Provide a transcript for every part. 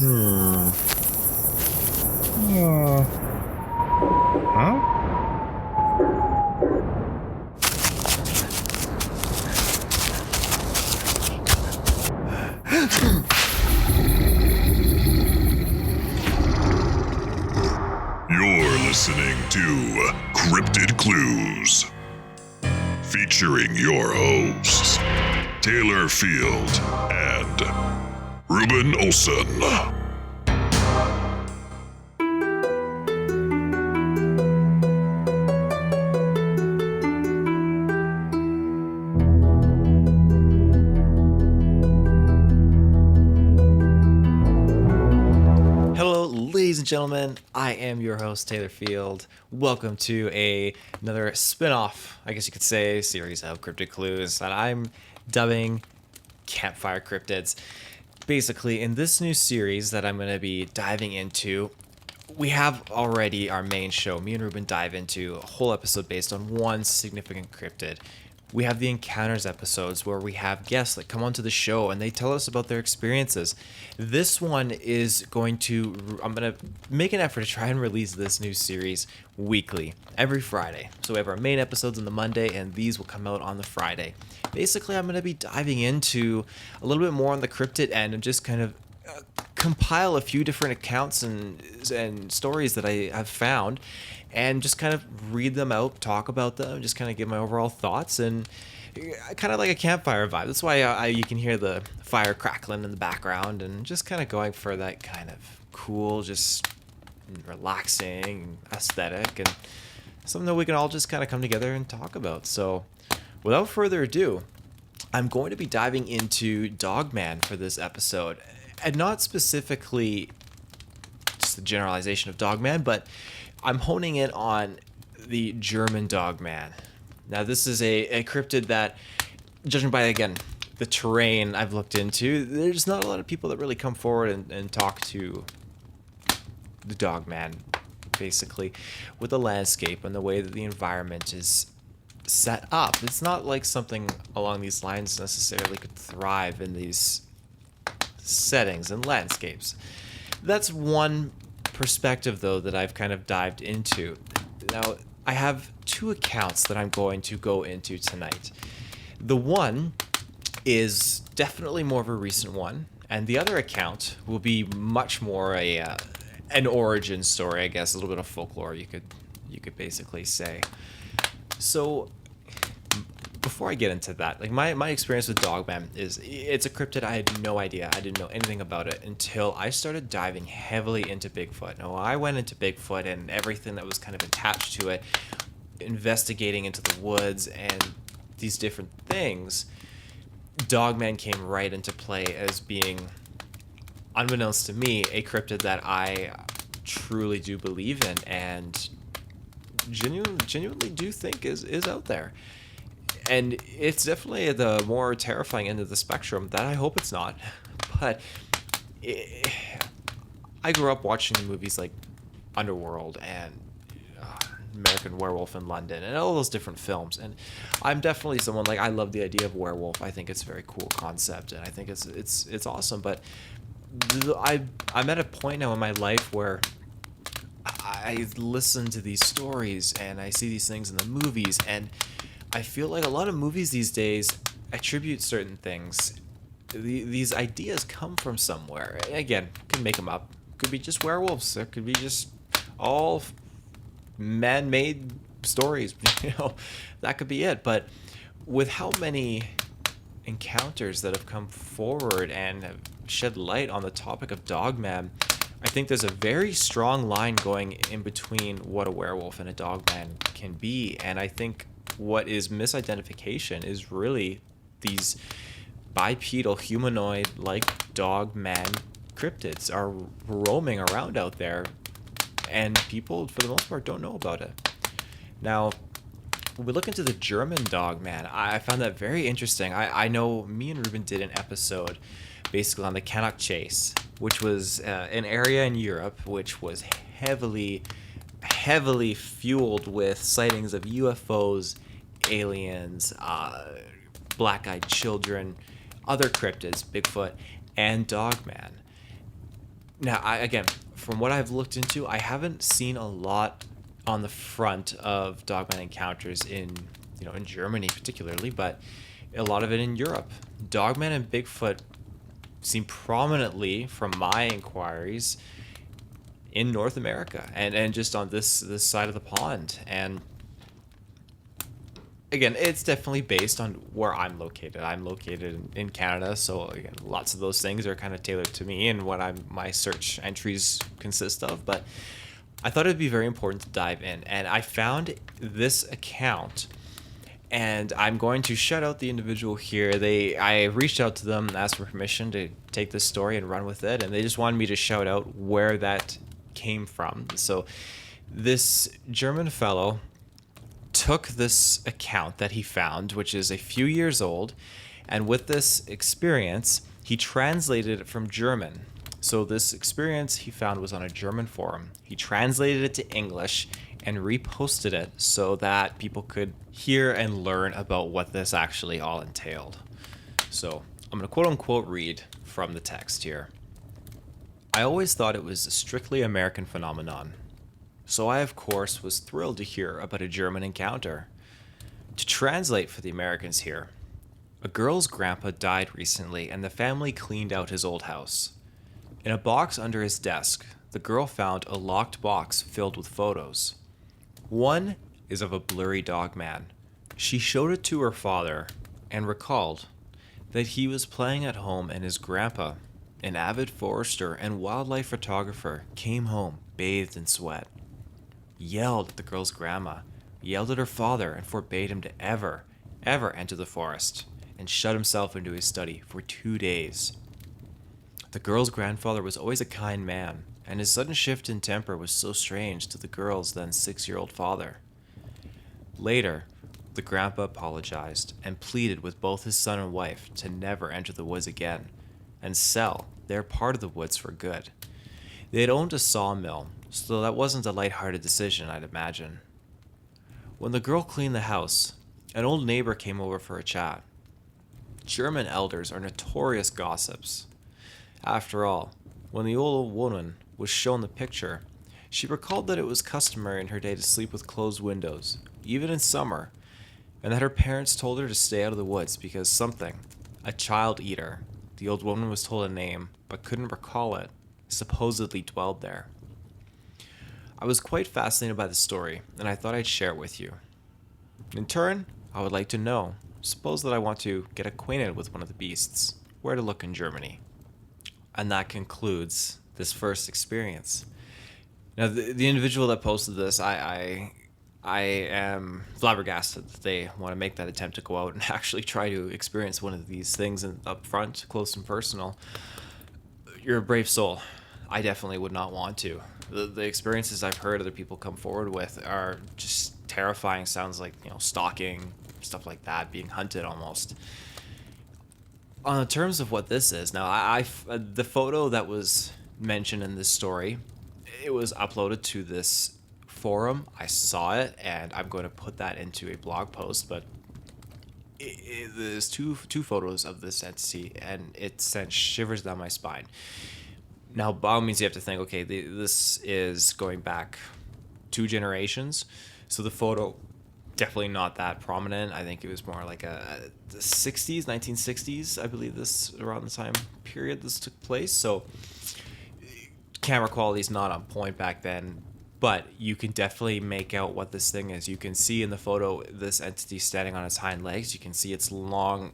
Hmm. Uh, huh? You're listening to Cryptid Clues, featuring your hosts, Taylor Field and Ruben Olson. Hello, ladies and gentlemen. I am your host, Taylor Field. Welcome to another spin-off, I guess you could say, series of Cryptid Clues that I'm dubbing Campfire Cryptids. Basically, in this new series that I'm going to be diving into, we have already our main show. Me and Ruben dive into a whole episode based on one significant cryptid. We have the encounters episodes where we have guests that come onto the show and they tell us about their experiences. This one is I'm going to make an effort to try and release this new series weekly, every Friday. So we have our main episodes on the Monday and these will come out on the Friday. Basically, I'm going to be diving into a little bit more on the cryptid end and just kind of compile a few different accounts and stories that I have found and just kind of read them out, talk about them, just kind of give my overall thoughts, and kind of like a campfire vibe. That's why you can hear the fire crackling in the background and just kind of going for that kind of cool, just relaxing aesthetic and something that we can all just kind of come together and talk about. So without further ado, I'm going to be diving into Dogman for this episode. And not specifically just the generalization of Dogman, but I'm honing in on the German Dogman. Now, this is a cryptid that, judging by, again, the terrain I've looked into, there's not a lot of people that really come forward and talk to the Dogman, basically, with the landscape and the way that the environment is set up. It's not like something along these lines necessarily could thrive in these settings and landscapes. That's one perspective, though, that I've kind of dived into. Now, I have two accounts that I'm going to go into tonight. The one is definitely more of a recent one, and the other account will be much more an origin story, I guess, a little bit of folklore, you could basically say. So before I get into that, like my experience with Dogman is it's a cryptid I had no idea. I didn't know anything about it until I started diving heavily into Bigfoot. Now, I went into Bigfoot and everything that was kind of attached to it, investigating into the woods and these different things. Dogman came right into play as being, unbeknownst to me, a cryptid that I truly do believe in and genuinely do think is out there. And it's definitely the more terrifying end of the spectrum that I hope it's not. But I grew up watching movies like Underworld and American Werewolf in London and all those different films. And I'm definitely someone, like, I love the idea of werewolf. I think it's a very cool concept and I think it's awesome. But I'm at a point now in my life where I listen to these stories and I see these things in the movies, and I feel like a lot of movies these days attribute certain things. These ideas come from somewhere. Again, can make them up. Could be just werewolves. There could be just all man-made stories. That could be it. But with how many encounters that have come forward and have shed light on the topic of Dogman, I think there's a very strong line going in between what a werewolf and a Dogman can be. And I think what is misidentification is really these bipedal humanoid-like dog-man cryptids are roaming around out there, and people, for the most part, don't know about it. Now, when we look into the German Dogman, I found that very interesting. I know me and Ruben did an episode basically on the Canuck Chase, which was an area in Europe which was heavily fueled with sightings of UFOs, aliens, black-eyed children, other cryptids, Bigfoot, and Dogman. Now, again, from what I've looked into, I haven't seen a lot on the front of Dogman encounters in Germany particularly, but a lot of it in Europe. Dogman and Bigfoot seem prominently, from my inquiries, in North America and just on this side of the pond. And again, it's definitely based on where I'm located. I'm located in Canada, so again, lots of those things are kind of tailored to me and what my search entries consist of. But I thought it'd be very important to dive in, and I found this account, and I'm going to shout out the individual here. I reached out to them, asked for permission to take this story and run with it, and they just wanted me to shout out where that came from. So this German fellow took this account that he found, which is a few years old, and with this experience, he translated it from German. So this experience he found was on a German forum. He translated it to English and reposted it so that people could hear and learn about what this actually all entailed. So I'm going to quote unquote read from the text here. I always thought it was a strictly American phenomenon. So I, of course, was thrilled to hear about a German encounter. To translate for the Americans here, a girl's grandpa died recently and the family cleaned out his old house. In a box under his desk, the girl found a locked box filled with photos. One is of a blurry dog man. She showed it to her father and recalled that he was playing at home and his grandpa, an avid forester and wildlife photographer, came home bathed in sweat. Yelled at the girl's grandma, yelled at her father, and forbade him to ever enter the forest, and shut himself into his study for 2 days. The girl's grandfather was always a kind man, and his sudden shift in temper was so strange to the girl's then 6-year-old father. Later, the grandpa apologized and pleaded with both his son and wife to never enter the woods again, and sell their part of the woods for good. They had owned a sawmill, so that wasn't a light-hearted decision, I'd imagine. When the girl cleaned the house, an old neighbor came over for a chat. German elders are notorious gossips. After all, when the old woman was shown the picture, she recalled that it was customary in her day to sleep with closed windows, even in summer, and that her parents told her to stay out of the woods because something, a child eater, the old woman was told a name but couldn't recall it, supposedly dwelled there. I was quite fascinated by the story, and I thought I'd share it with you. In turn, I would like to know, suppose that I want to get acquainted with one of the beasts, where to look in Germany. And that concludes this first experience. Now, the individual that posted this, I am flabbergasted that they want to make that attempt to go out and actually try to experience one of these things up front, close and personal. You're a brave soul. I definitely would not want to. The experiences I've heard other people come forward with are just terrifying. Sounds like, stalking, stuff like that, being hunted almost. On the terms of what this is, now the photo that was mentioned in this story, it was uploaded to this forum. I saw it, and I'm going to put that into a blog post, but there's two photos of this entity, and it sent shivers down my spine. Now, by all means, you have to think, okay, this is going back 2 generations, so the photo definitely not that prominent. I think it was more like the 60s, 1960s, I believe this around the time period this took place. So camera quality is not on point back then, but you can definitely make out what this thing is. You can see in the photo this entity standing on its hind legs. You can see its long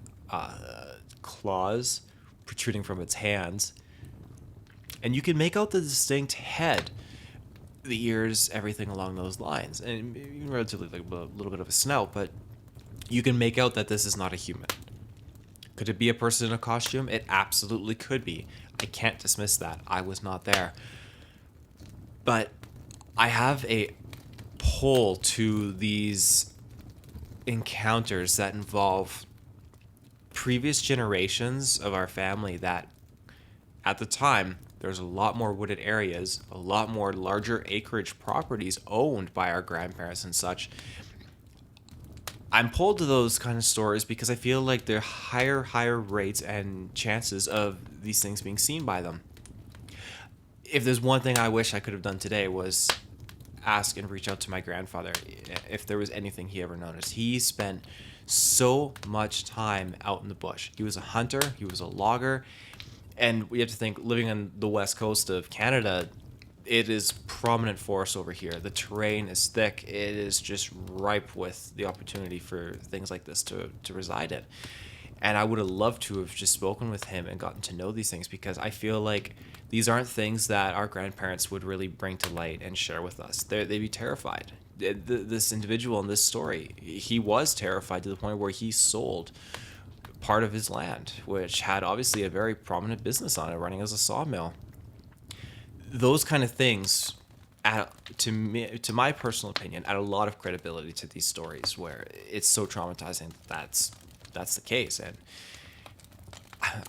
claws protruding from its hands. And you can make out the distinct head, the ears, everything along those lines, and even relatively like a little bit of a snout, but you can make out that this is not a human. Could it be a person in a costume? It absolutely could be. I can't dismiss that. I was not there. But I have a pull to these encounters that involve previous generations of our family that, at the time, there's a lot more wooded areas, a lot more larger acreage properties owned by our grandparents and such. I'm pulled to those kind of stories because I feel like there are higher rates and chances of these things being seen by them. if there's one thing I wish I could have done today was ask and reach out to my grandfather if there was anything he ever noticed. He spent so much time out in the bush. He was a hunter, he was a logger, and we have to think, living on the west coast of Canada, it is prominent forest over here. The terrain is thick. It is just ripe with the opportunity for things like this to reside in. And I would have loved to have just spoken with him and gotten to know these things, because I feel like these aren't things that our grandparents would really bring to light and share with us. They'd be terrified. This individual in this story, he was terrified to the point where he sold part of his land, which had obviously a very prominent business on it, running as a sawmill. Those kind of things, to my personal opinion, add a lot of credibility to these stories, where it's so traumatizing that's the case. And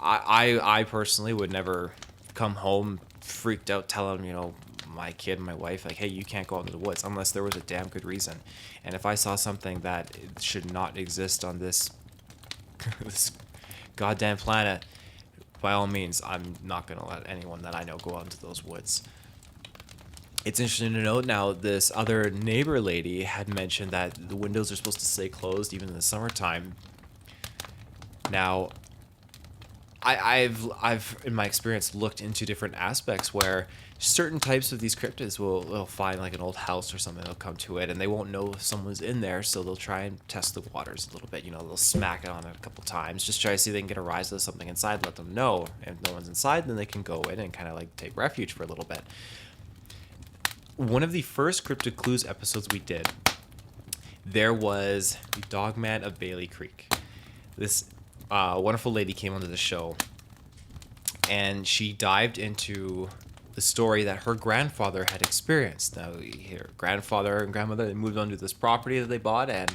I personally would never come home freaked out telling, my kid and my wife, like, hey, you can't go out into the woods unless there was a damn good reason. And if I saw something that should not exist on this this goddamn planet, by all means, I'm not going to let anyone that I know go out into those woods. It's interesting to note now, this other neighbor lady had mentioned that the windows are supposed to stay closed even in the summertime. Now, I've in my experience looked into different aspects where certain types of these cryptids will find like an old house or something, they'll come to it and they won't know if someone's in there, so they'll try and test the waters a little bit. They'll smack it on it a couple times, just try to see if they can get a rise of something inside, let them know. And if no one's inside, then they can go in and kind of like take refuge for a little bit. One of the first Cryptid Clues episodes we did, there was the Dogman of Bailey Creek. This wonderful lady came onto the show, and she dived into the story that her grandfather had experienced. Now, her grandfather and grandmother, they moved onto this property that they bought, and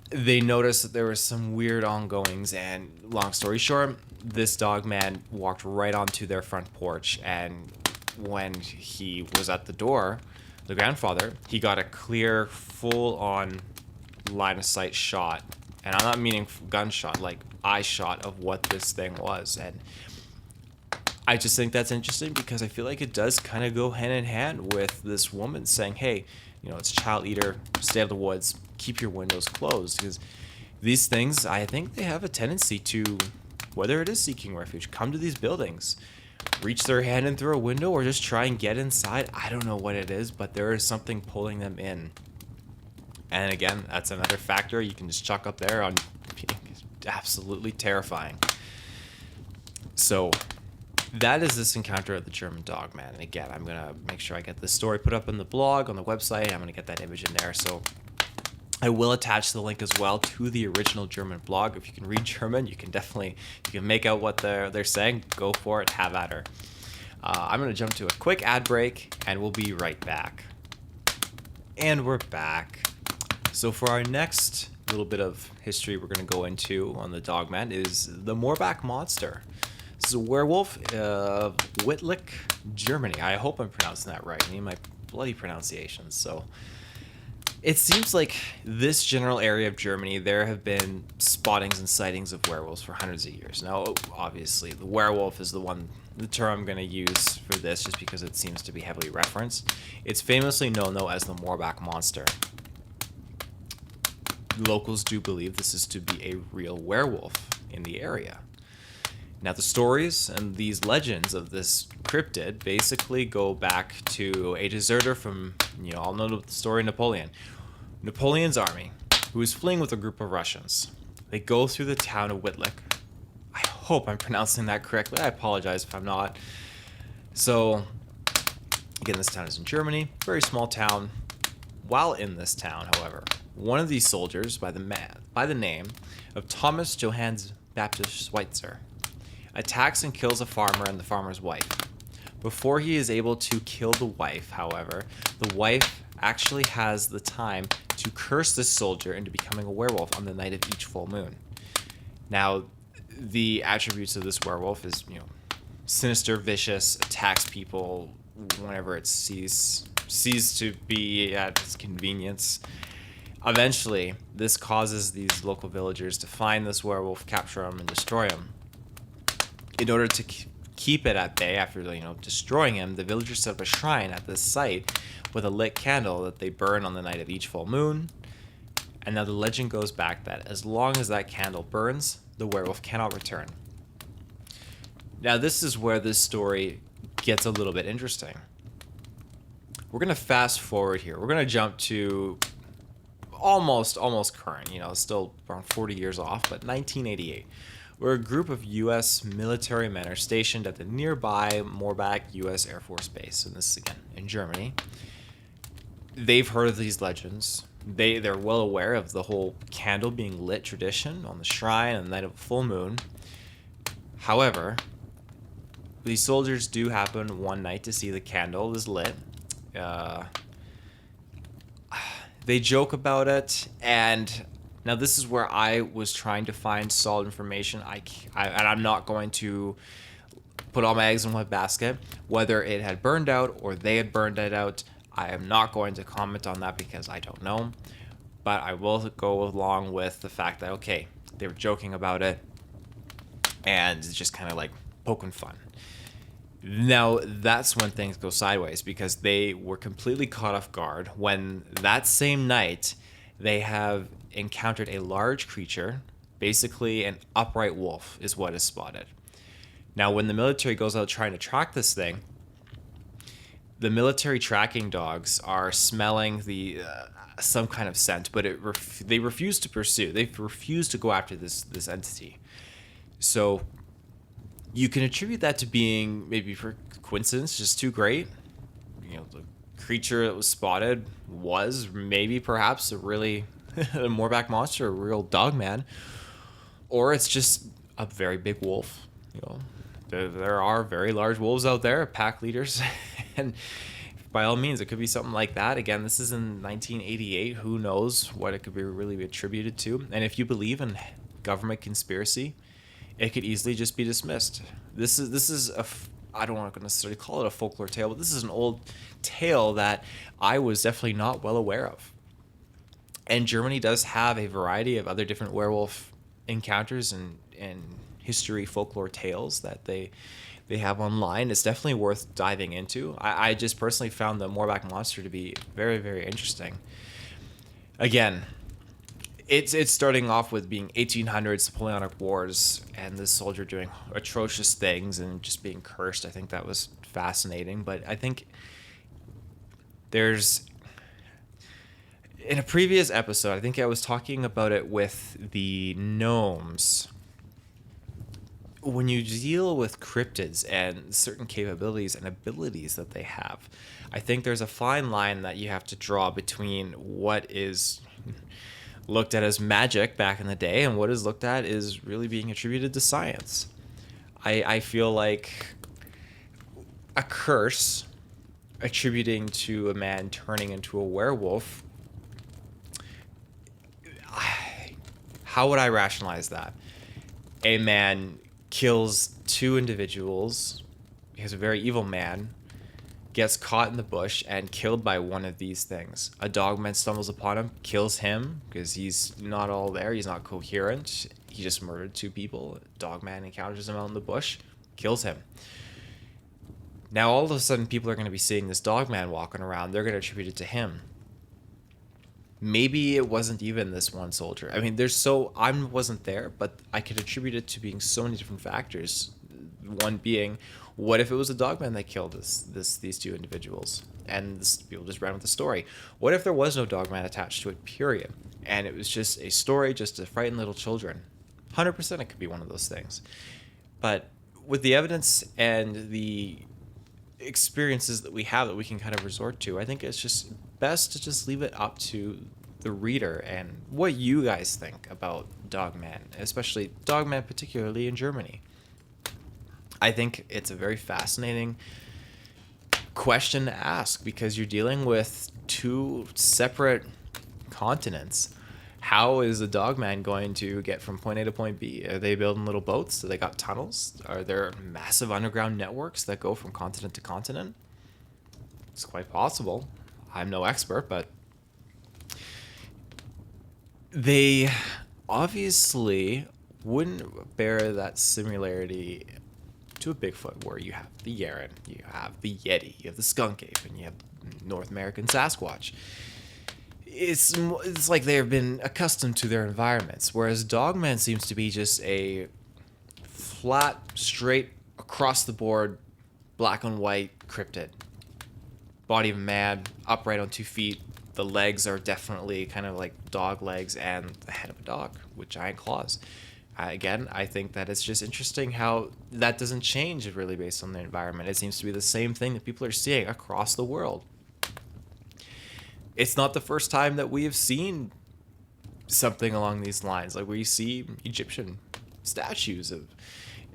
they noticed that there was some weird ongoings. And long story short, this dog man walked right onto their front porch, and when he was at the door, the grandfather, he got a clear, full-on line-of-sight shot. And I'm not meaning gunshot, like eye shot of what this thing was. And I just think that's interesting, because I feel like it does kind of go hand in hand with this woman saying, hey, it's a child eater, stay out of the woods, keep your windows closed. Because these things, I think they have a tendency to, whether it is seeking refuge, come to these buildings, reach their hand in through a window, or just try and get inside. I don't know what it is, but there is something pulling them in. And again, that's another factor you can just chuck up there on being absolutely terrifying. So that is this encounter of the German Dogman. And again, I'm going to make sure I get this story put up on the blog, on the website. I'm going to get that image in there. So I will attach the link as well to the original German blog. If you can read German, you can make out what they're saying. Go for it. Have at her. I'm going to jump to a quick ad break, and we'll be right back. And we're back. So for our next little bit of history we're going to go into on the Dogman is the Moorbach Monster. This is a werewolf of Wittlich, Germany. I hope I'm pronouncing that right. I need my bloody pronunciations. So it seems like this general area of Germany, there have been spottings and sightings of werewolves for hundreds of years. Now, obviously, the werewolf is the term I'm going to use for this, just because it seems to be heavily referenced. It's famously known, though, as the Moorbach Monster. Locals do believe this is to be a real werewolf in the area. Now, the stories and these legends of this cryptid basically go back to a deserter from, all know the story of Napoleon. Napoleon's army, who is fleeing with a group of Russians. They go through the town of Wittlich. I hope I'm pronouncing that correctly. I apologize if I'm not. So, again, this town is in Germany, very small town. While in this town, however, one of these soldiers by the name of Thomas Johannes Baptist Schweitzer attacks and kills a farmer and the farmer's wife. Before he is able to kill the wife, however, the wife actually has the time to curse this soldier into becoming a werewolf on the night of each full moon. Now, the attributes of this werewolf is, sinister, vicious, attacks people whenever it sees to be at its convenience. Eventually, this causes these local villagers to find this werewolf, capture him, and destroy him. In order to keep it at bay after, destroying him, the villagers set up a shrine at this site with a lit candle that they burn on the night of each full moon. And now the legend goes back that as long as that candle burns, the werewolf cannot return. Now this is where this story gets a little bit interesting. We're going to fast forward here. We're going to jump to almost current, still around 40 years off, but 1988, where a group of U.S. military men are stationed at the nearby Moorbach U.S. Air Force Base, and this is again in Germany. They've heard of these legends. They're well aware of the whole candle being lit tradition on the shrine on the night of a full moon. However, these soldiers do happen one night to see the candle is lit. They joke about it, and now this is where I was trying to find solid information. And I'm not going to put all my eggs in one basket. Whether it had burned out or they had burned it out, I am not going to comment on that because I don't know. But I will go along with the fact that, okay, they were joking about it, and it's just kind of like poking fun. Now, that's when things go sideways, because they were completely caught off guard when that same night they have encountered a large creature, basically an upright wolf is what is spotted. Now, when the military goes out trying to track this thing, the military tracking dogs are smelling the some kind of scent, but they refuse to pursue. They refuse to go after this entity. So you can attribute that to being maybe for coincidence, just too great. The creature that was spotted was maybe perhaps a really a Moorbach monster, a real dogman, or it's just a very big wolf. There are very large wolves out there, pack leaders, and by all means, it could be something like that. Again, this is in 1988. Who knows what it could be really attributed to? And if you believe in government conspiracy, it could easily just be dismissed. This is I don't want to necessarily call it a folklore tale, but this is an old tale that I was definitely not well aware of. And Germany does have a variety of other different werewolf encounters and history folklore tales that they have online. It's definitely worth diving into. I just personally found the Moorbach monster to be very, very interesting. Again, it's starting off with being 1800s Napoleonic Wars and this soldier doing atrocious things and just being cursed. I think that was fascinating. But I think there's, in a previous episode, I think I was talking about it with the gnomes. When you deal with cryptids and certain capabilities and abilities that they have, I think there's a fine line that you have to draw between what is looked at as magic back in the day and what is looked at is really being attributed to science. I feel like a curse attributing to a man turning into a werewolf, how would I rationalize that? A man kills two individuals because a very evil man gets caught in the bush and killed by one of these things. A dogman stumbles upon him, kills him because he's not all there, he's not coherent, he just murdered two people. A dogman encounters him out in the bush, kills him. Now all of a sudden people are going to be seeing this dogman walking around, they're going to attribute it to him. Maybe it wasn't even this one soldier. I mean, I wasn't there, but I could attribute it to being so many different factors. One being, what if it was a dogman that killed these two individuals? And people just ran with the story. What if there was no dogman attached to it, period? And it was just a story just to frighten little children? 100% it could be one of those things. But with the evidence and the experiences that we have that we can kind of resort to, I think it's just best to just leave it up to the reader and what you guys think about Dogman, especially Dogman particularly in Germany. I think it's a very fascinating question to ask because you're dealing with two separate continents. How is a dogman going to get from point A to point B? Are they building little boats? Do they got tunnels? Are there massive underground networks that go from continent to continent? It's quite possible. I'm no expert, but they obviously wouldn't bear that similarity to a Bigfoot, where you have the Yeren, you have the Yeti, you have the skunk ape, and you have North American Sasquatch. It's like they've been accustomed to their environments, whereas Dogman seems to be just a flat, straight, across the board, black and white cryptid. Body of a man, upright on 2 feet. The legs are definitely kind of like dog legs, and the head of a dog with giant claws. Again, I think that it's just interesting how that doesn't change really based on the environment. It seems to be the same thing that people are seeing across the world. It's not the first time that we have seen something along these lines. Like, we see Egyptian statues of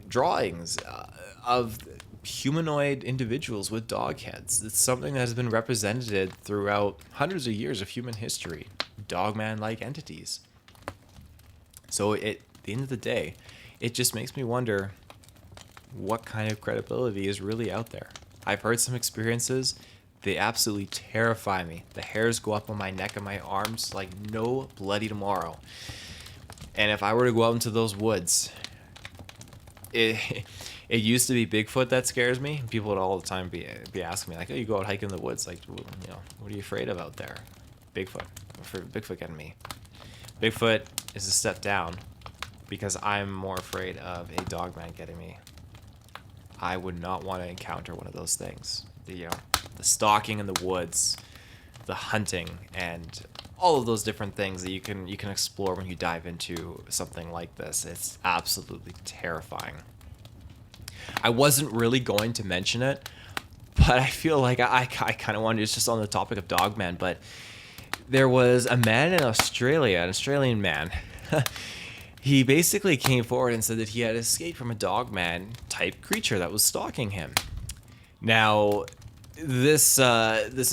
drawings of humanoid individuals with dog heads. It's something that has been represented throughout hundreds of years of human history. Dogman-like entities. So at the end of the day, it just makes me wonder what kind of credibility is really out there. I've heard some experiences. They absolutely terrify me. The hairs go up on my neck and my arms like no bloody tomorrow. And if I were to go out into those woods, it used to be Bigfoot that scares me. People would all the time be asking me, like, oh, you go out hiking in the woods. Like, what are you afraid of out there? Bigfoot. I'm afraid of Bigfoot getting me. Bigfoot is a step down because I'm more afraid of a dogman getting me. I would not want to encounter one of those things. The stalking in the woods, the hunting, and all of those different things that you can explore when you dive into something like this. It's absolutely terrifying. I wasn't really going to mention it, but I feel like I kind of wanted. It's just on the topic of Dogman, but there was a man in Australia, an Australian man. He basically came forward and said that he had escaped from a Dogman type creature that was stalking him. Now, this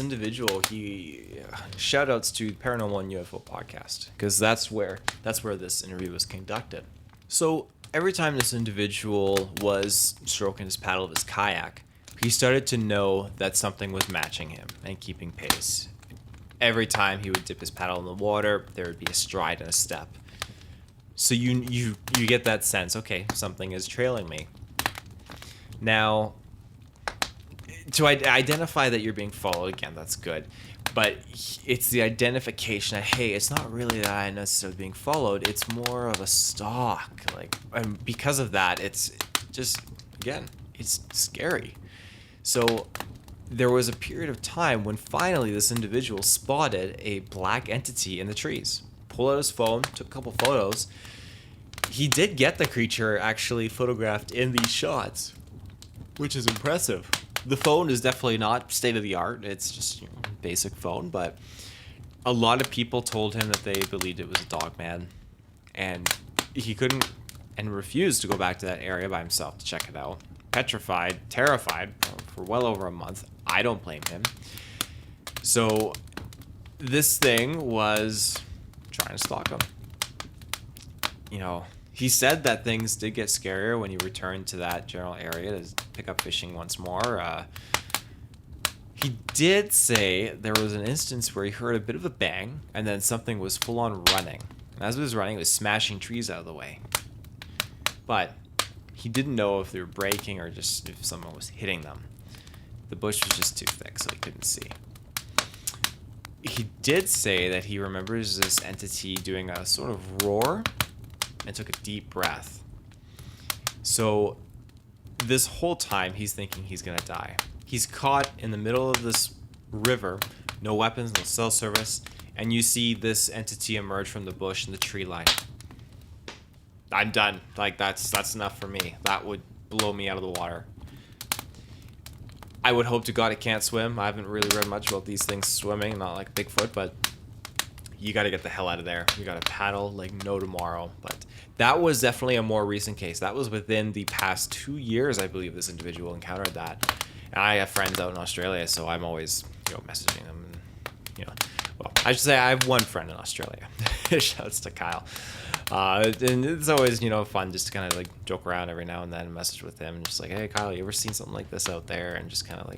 individual, he shout outs to Paranormal and UFO podcast, because that's where this interview was conducted. So every time this individual was stroking his paddle of his kayak, he started to know that something was matching him and keeping pace. Every time he would dip his paddle in the water, there would be a stride and a step. So you get that sense, okay, something is trailing me. Now, to identify that you're being followed, again, that's good. But it's the identification that, hey, it's not really that I'm necessarily being followed. It's more of a stalk. And because of that, it's just, again, it's scary. So there was a period of time when finally this individual spotted a black entity in the trees. Pulled out his phone, took a couple photos. He did get the creature actually photographed in these shots, which is impressive. The phone is definitely not state of the art. It's just basic phone, but a lot of people told him that they believed it was a Dogman, and he couldn't and refused to go back to that area by himself to check it out. Petrified, terrified for well over a month. I don't blame him. So this thing was trying to stalk him. He said that things did get scarier when he returned to that general area to pick up fishing once more. He did say there was an instance where he heard a bit of a bang, and then something was full on running. And as it was running, it was smashing trees out of the way. But he didn't know if they were breaking or just if someone was hitting them. The bush was just too thick, so he couldn't see. He did say that he remembers this entity doing a sort of roar and took a deep breath. So this whole time he's thinking he's gonna die. He's caught in the middle of this river, no weapons, no cell service, and you see this entity emerge from the bush in the tree line. I'm done. That's enough for me. That would blow me out of the water. I would hope to God it can't swim. I haven't really read much about these things swimming, not like Bigfoot, but you got to get the hell out of there. You got to paddle like no tomorrow. But that was definitely a more recent case. That was within the past 2 years, I believe, this individual encountered that. And I have friends out in Australia, so I'm always, messaging them. Well, I should say I have one friend in Australia. Shouts to Kyle. And it's always, fun just to kind of joke around every now and then, message with him, just like, hey, Kyle, you ever seen something like this out there? And just kind of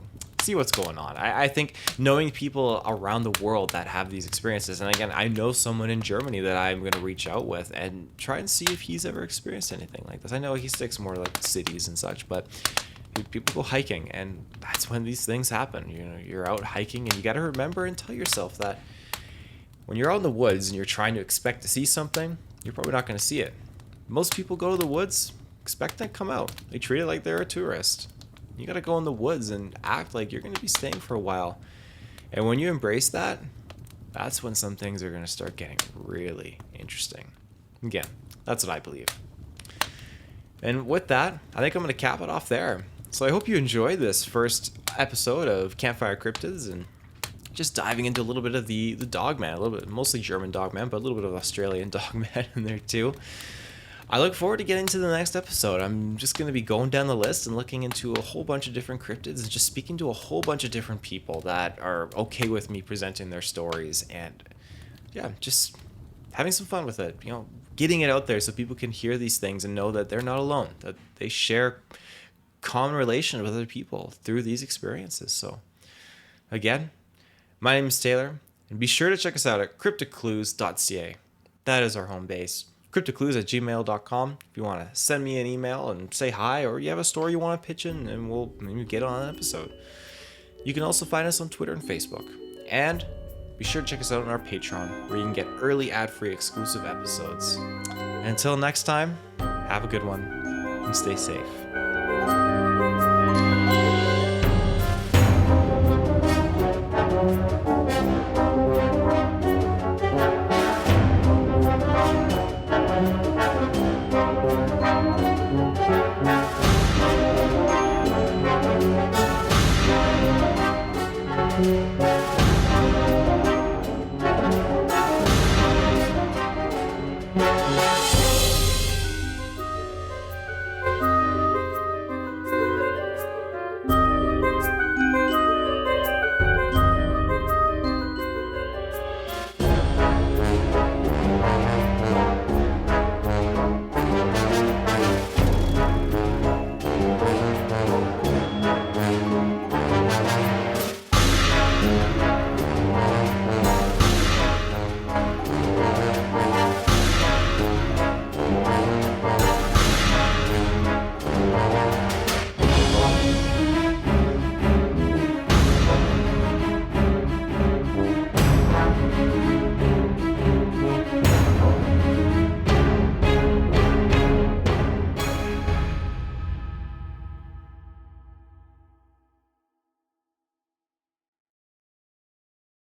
see what's going on. I think knowing people around the world that have these experiences, and again, I know someone in Germany that I'm going to reach out with and try and see if he's ever experienced anything like this. I know he sticks more to like cities and such, but people go hiking, and that's when these things happen. You know, you're out hiking, and you got to remember and tell yourself that when you're out in the woods and you're trying to expect to see something, you're probably not going to see it. Most people go to the woods, expect to come out. They treat it like they're a tourist. You got to go in the woods and act like you're going to be staying for a while. And when you embrace that, that's when some things are going to start getting really interesting. Again, that's what I believe. And with that, I think I'm going to cap it off there. So I hope you enjoyed this first episode of Campfire Cryptids and just diving into a little bit of the Dogman, a little bit, mostly German Dogman, but a little bit of Australian Dogman in there too. I look forward to getting to the next episode. I'm just going to be going down the list and looking into a whole bunch of different cryptids and just speaking to a whole bunch of different people that are okay with me presenting their stories, and yeah, just having some fun with it, you know, getting it out there so people can hear these things and know that they're not alone, that they share common relation with other people through these experiences. So again, my name is Taylor, and be sure to check us out at CryptidClues.ca. That is our home base. CryptidClues@gmail.com if you want to send me an email and say hi, or you have a story you want to pitch in, and we'll maybe get on an episode. You can also find us on Twitter and Facebook. And be sure to check us out on our Patreon, where you can get early ad-free exclusive episodes. And until next time, have a good one and stay safe. Thank you.